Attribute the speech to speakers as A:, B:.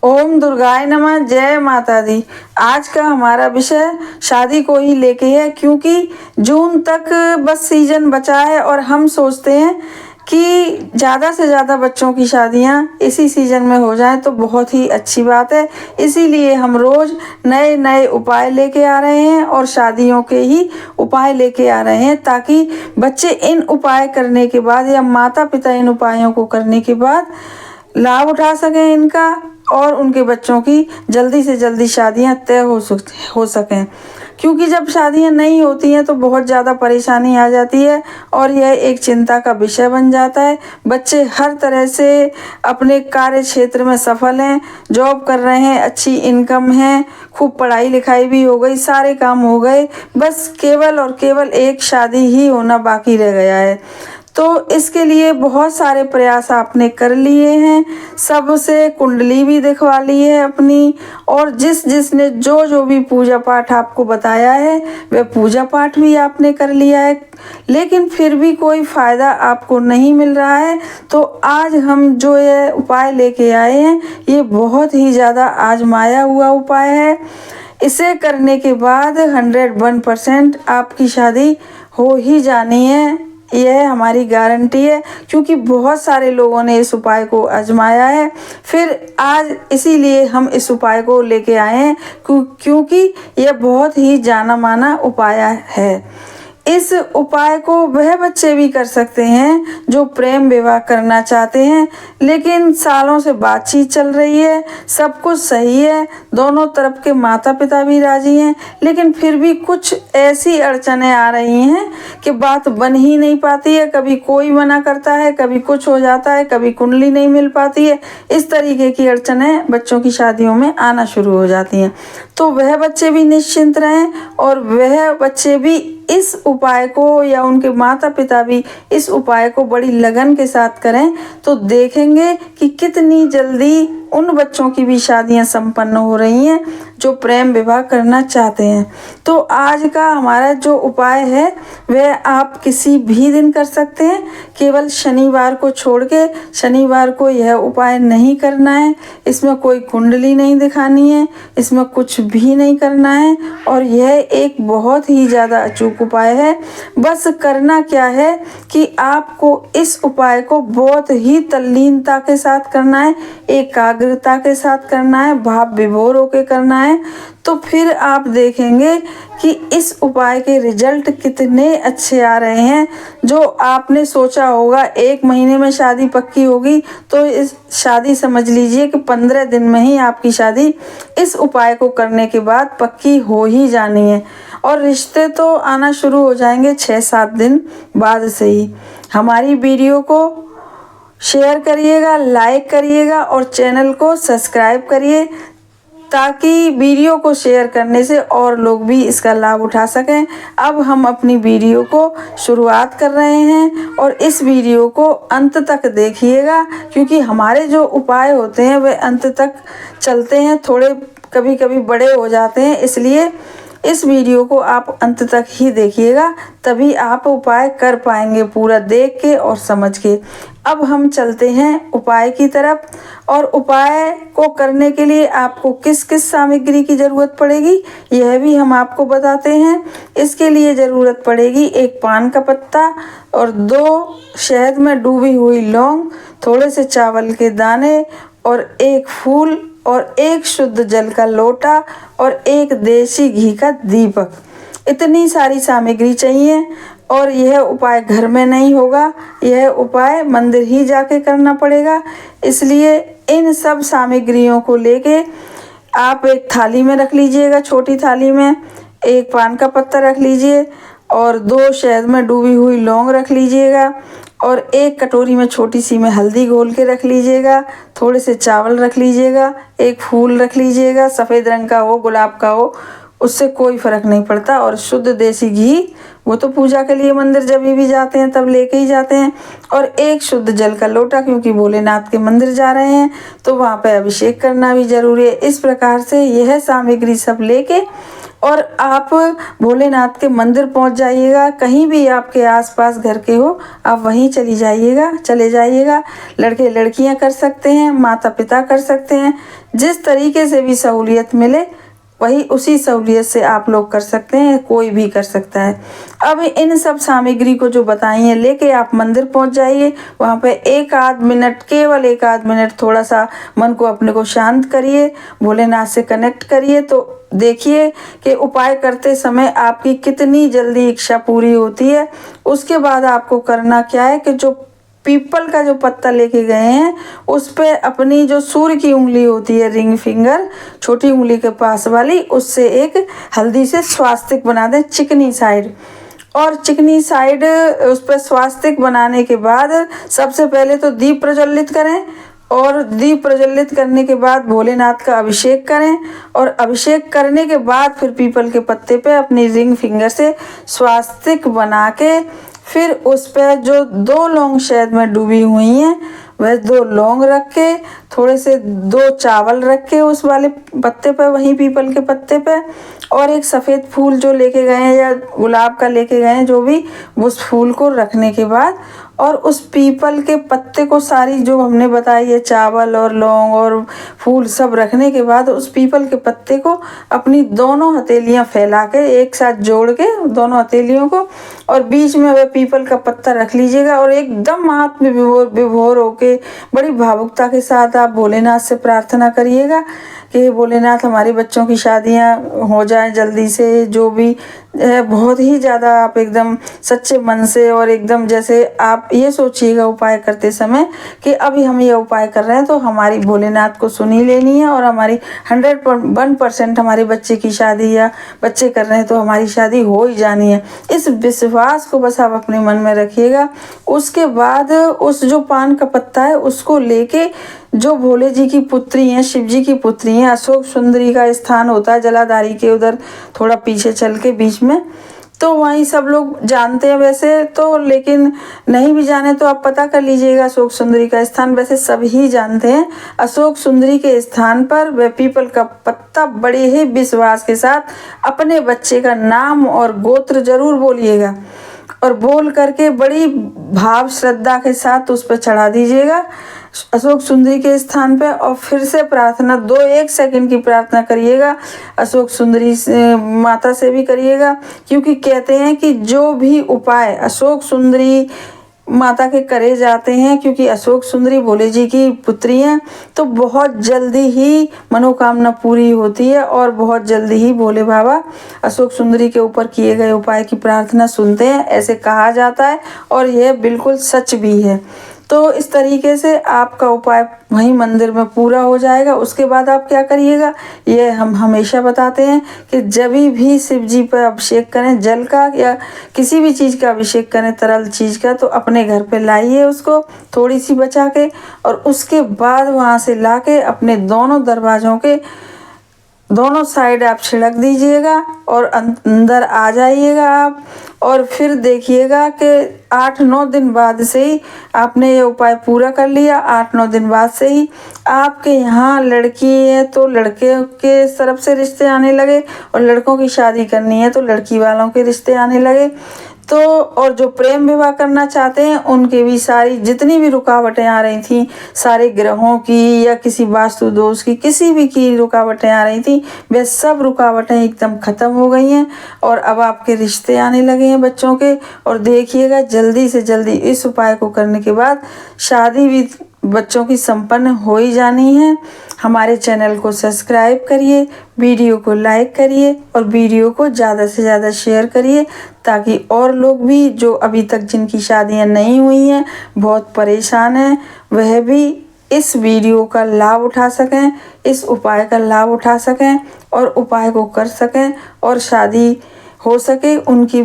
A: ओम दुर्गाय नमः। जय माता दी। आज का हमारा विषय शादी को ही लेके है, क्योंकि जून तक बस सीजन बचा है और हम सोचते हैं कि ज़्यादा से ज़्यादा बच्चों की शादियां इसी सीज़न में हो जाएं तो बहुत ही अच्छी बात है। इसीलिए हम रोज़ नए नए उपाय लेके आ रहे हैं और शादियों के ही उपाय लेके आ रहे हैं, ताकि बच्चे इन उपाय करने के बाद या माता पिता इन उपायों को करने के बाद लाभ उठा सकें इनका, और उनके बच्चों की जल्दी से जल्दी शादियां तय हो सकें। क्योंकि जब शादियां नहीं होती हैं तो बहुत ज़्यादा परेशानी आ जाती है और यह एक चिंता का विषय बन जाता है। बच्चे हर तरह से अपने कार्य क्षेत्र में सफल हैं, जॉब कर रहे हैं, अच्छी इनकम है, खूब पढ़ाई लिखाई भी हो गई, सारे काम हो गए, बस केवल और केवल एक शादी ही होना बाकी रह गया है। तो इसके लिए बहुत सारे प्रयास आपने कर लिए हैं, सबसे कुंडली भी दिखवा ली है अपनी, और जिसने जो भी पूजा पाठ आपको बताया है वह पूजा पाठ भी आपने कर लिया है, लेकिन फिर भी कोई फ़ायदा आपको नहीं मिल रहा है। तो आज हम जो ये उपाय लेके आए हैं ये बहुत ही ज़्यादा आजमाया हुआ उपाय है। इसे करने के बाद 101% आपकी शादी हो ही जानी है, यह हमारी गारंटी है, क्योंकि बहुत सारे लोगों ने इस उपाय को आजमाया है। फिर आज इसीलिए हम इस उपाय को लेके आए हैं, क्योंकि यह बहुत ही जाना माना उपाय है। इस उपाय को वह बच्चे भी कर सकते हैं जो प्रेम विवाह करना चाहते हैं, लेकिन सालों से बातचीत चल रही है, सब कुछ सही है, दोनों तरफ के माता पिता भी राजी हैं, लेकिन फिर भी कुछ ऐसी अड़चनें आ रही हैं कि बात बन ही नहीं पाती है। कभी कोई मना करता है, कभी कुछ हो जाता है, कभी कुंडली नहीं मिल पाती है। इस तरीके की अड़चनें बच्चों की शादियों में आना शुरू हो जाती हैं। तो वह बच्चे भी निश्चिंत रहें और वह बच्चे भी इस उपाय को, या उनके माता पिता भी इस उपाय को बड़ी लगन के साथ करें, तो देखेंगे कि कितनी जल्दी उन बच्चों की भी शादियां संपन्न हो रही हैं जो प्रेम विवाह करना चाहते हैं। तो आज का हमारा जो उपाय है वह आप किसी भी दिन कर सकते हैं, केवल शनिवार को छोड़ के। शनिवार को यह उपाय नहीं करना है, इसमें कोई कुंडली नहीं दिखानी है, इसमें कुछ भी नहीं करना है, और यह एक बहुत ही ज़्यादा अचूक उपाय है। बस करना क्या है कि आपको इस उपाय को बहुत ही तल्लीनता के साथ करना है, एकाग्रता के साथ करना है, भाव विभोर होकर करना है। तो फिर आप देखेंगे कि इस उपाय के रिजल्ट कितने अच्छे आ रहे हैं। जो आपने सोचा होगा 1 महीने में शादी पक्की होगी, तो इस शादी समझ लीजिए कि 15 दिन में ही आपकी शादी इस उपाय को करने के बाद पक्की हो ही जानी है, और रिश्ते तो आना शुरू हो जाएंगे 6-7 दिन बाद से ही। हमारी वीडियो को शेयर करिएगा, लाइक करिएगा और चैनल को सब्सक्राइब करिए, ताकि वीडियो को शेयर करने से और लोग भी इसका लाभ उठा सकें। अब हम अपनी वीडियो को शुरुआत कर रहे हैं और इस वीडियो को अंत तक देखिएगा, क्योंकि हमारे जो उपाय होते हैं वे अंत तक चलते हैं, थोड़े कभी कभी बड़े हो जाते हैं, इसलिए इस वीडियो को आप अंत तक ही देखिएगा, तभी आप उपाय कर पाएंगे पूरा देख के और समझ के। अब हम चलते हैं उपाय की तरफ, और उपाय को करने के लिए आपको किस किस सामग्री की ज़रूरत पड़ेगी यह भी हम आपको बताते हैं। इसके लिए ज़रूरत पड़ेगी 1 पान का पत्ता और 2 शहद में डूबी हुई लौंग, थोड़े से चावल के दाने और 1 फूल और 1 शुद्ध जल का लोटा और 1 देसी घी का दीपक। इतनी सारी सामग्री चाहिए, और यह उपाय घर में नहीं होगा, यह उपाय मंदिर ही जाके करना पड़ेगा। इसलिए इन सब सामग्रियों को लेके आप एक थाली में रख लीजिएगा, छोटी थाली में 1 पान का पत्ता रख लीजिए और 2 शहद में डूबी हुई लौंग रख लीजिएगा, और 1 कटोरी में छोटी सी में हल्दी घोल के रख लीजिएगा, थोड़े से चावल रख लीजिएगा, 1 फूल रख लीजिएगा, सफ़ेद रंग का हो, गुलाब का हो, उससे कोई फ़र्क नहीं पड़ता, और शुद्ध देसी घी, वो तो पूजा के लिए मंदिर जब भी जाते हैं तब लेके ही जाते हैं, और 1 शुद्ध जल का लोटा, क्योंकि भोलेनाथ के मंदिर जा रहे हैं तो वहाँ पे अभिषेक करना भी ज़रूरी है। इस प्रकार से यह सामग्री सब लेके और आप भोलेनाथ के मंदिर पहुंच जाइएगा। कहीं भी आपके आसपास घर के हो, आप वहीं चले जाइएगा। लड़के लड़कियां कर सकते हैं, माता पिता कर सकते हैं। जिस तरीके से भी सहूलियत मिले वही उसी सहूलियत से आप लोग कर सकते हैं, कोई भी कर सकता है। अब इन सब सामग्री को जो बताई है लेके आप मंदिर पहुंच जाइए। वहाँ पे एक आध मिनट, केवल एक आध मिनट थोड़ा सा मन को अपने को शांत करिए, भोलेनाथ से कनेक्ट करिए, तो देखिए कि उपाय करते समय आपकी कितनी जल्दी इच्छा पूरी होती है। उसके बाद आपको करना क्या है कि जो पीपल का जो पत्ता लेके गए हैं उस पे अपनी जो सूर्य की उंगली होती है, रिंग फिंगर, छोटी उंगली के पास वाली, उससे एक हल्दी से स्वास्तिक बना दें चिकनी साइड। और चिकनी साइड उस पर स्वास्तिक बनाने के बाद सबसे पहले तो दीप प्रज्वलित करें, और दीप प्रज्वलित करने के बाद भोलेनाथ का अभिषेक करें, और अभिषेक करने के बाद फिर पीपल के पत्ते पे अपनी रिंग फिंगर से स्वास्तिक बना के फिर उस पर जो 2 लौंग शहद में डूबी हुई हैं वह 2 लौंग रख के, थोड़े से 2 चावल रख के उस वाले पत्ते पे, वहीं पीपल के पत्ते पे, और एक सफ़ेद फूल जो लेके गए हैं या गुलाब का लेके गए हैं जो भी, उस फूल को रखने के बाद और उस पीपल के पत्ते को सारी जो हमने बताई है चावल और लौंग और फूल सब रखने के बाद उस पीपल के पत्ते को अपनी दोनों हथेलियां फैला के एक साथ जोड़ के दोनों हथेलियों को, और बीच में वह पीपल का पत्ता रख लीजिएगा, और एकदम हाथ में विभोर होके बड़ी भावुकता के साथ आप भोलेनाथ से प्रार्थना करिएगा कि भोलेनाथ हमारे बच्चों की शादियां हो जाएं जल्दी से। जो भी बहुत ही ज़्यादा आप एकदम सच्चे मन से, और एकदम जैसे आप ये सोचिएगा उपाय करते समय कि अभी हम ये उपाय कर रहे हैं तो हमारी भोलेनाथ को सुनी लेनी है, और हमारी 101% हमारे बच्चे की शादी, या बच्चे कर रहे हैं तो हमारी शादी हो ही जानी है। इस विश्वास को बस आप अपने मन में रखिएगा। उसके बाद उस जो पान का पत्ता है उसको लेके जो भोले जी की पुत्री हैं, शिव जी की पुत्री हैं, अशोक सुंदरी का स्थान होता है जलाधारी के उधर थोड़ा पीछे चल के बीच में, तो वहीं सब लोग जानते हैं वैसे तो, लेकिन नहीं भी जाने तो आप पता कर लीजिएगा अशोक सुंदरी का स्थान, वैसे सभी जानते हैं। अशोक सुंदरी के स्थान पर वह पीपल का पत्ता बड़े ही विश्वास के साथ अपने बच्चे का नाम और गोत्र जरूर बोलिएगा, और बोल करके बड़ी भाव श्रद्धा के साथ उस पर चढ़ा दीजिएगा अशोक सुंदरी के स्थान पे, और फिर से प्रार्थना 1 सेकंड की प्रार्थना करिएगा। अशोक सुंदरी से माता से भी करिएगा, क्योंकि कहते हैं कि जो भी उपाय अशोक सुंदरी माता के करे जाते हैं, क्योंकि अशोक सुंदरी भोले जी की पुत्री हैं, तो बहुत जल्दी ही मनोकामना पूरी होती है, और बहुत जल्दी ही भोले बाबा अशोक सुंदरी के ऊपर किए गए उपाय की प्रार्थना सुनते हैं, ऐसे कहा जाता है, और यह बिल्कुल सच भी है। तो इस तरीके से आपका उपाय वहीं मंदिर में पूरा हो जाएगा। उसके बाद आप क्या करिएगा, ये हम हमेशा बताते हैं कि जब भी शिव जी पर अभिषेक करें, जल का या किसी भी चीज़ का अभिषेक करें, तरल चीज़ का, तो अपने घर पे लाइए उसको थोड़ी सी बचा के, और उसके बाद वहाँ से ला के अपने दोनों दरवाज़ों के दोनों साइड आप छिड़क दीजिएगा, और अंदर आ जाइएगा आप, और फिर देखिएगा कि 8-9 दिन बाद से ही आपने ये उपाय पूरा कर लिया। 8-9 दिन बाद से ही आपके यहाँ लड़की है तो लड़के के तरफ से रिश्ते आने लगे, और लड़कों की शादी करनी है तो लड़की वालों के रिश्ते आने लगे। तो और जो प्रेम विवाह करना चाहते हैं उनके भी सारी जितनी भी रुकावटें आ रही थी, सारे ग्रहों की या किसी वास्तु दोष की, किसी भी की रुकावटें आ रही थी, वे सब रुकावटें एकदम ख़त्म हो गई हैं, और अब आपके रिश्ते आने लगे हैं बच्चों के। और देखिएगा जल्दी से जल्दी इस उपाय को करने के बाद शादी भी बच्चों की संपन्न हो ही जानी है। हमारे चैनल को सब्सक्राइब करिए, वीडियो को लाइक करिए, और वीडियो को ज़्यादा से ज़्यादा शेयर करिए, ताकि और लोग भी जो अभी तक जिनकी शादियां नहीं हुई हैं, बहुत परेशान हैं, वह भी इस वीडियो का लाभ उठा सकें, इस उपाय का लाभ उठा सकें, और उपाय को कर सकें, और शादी हो सके उनकी।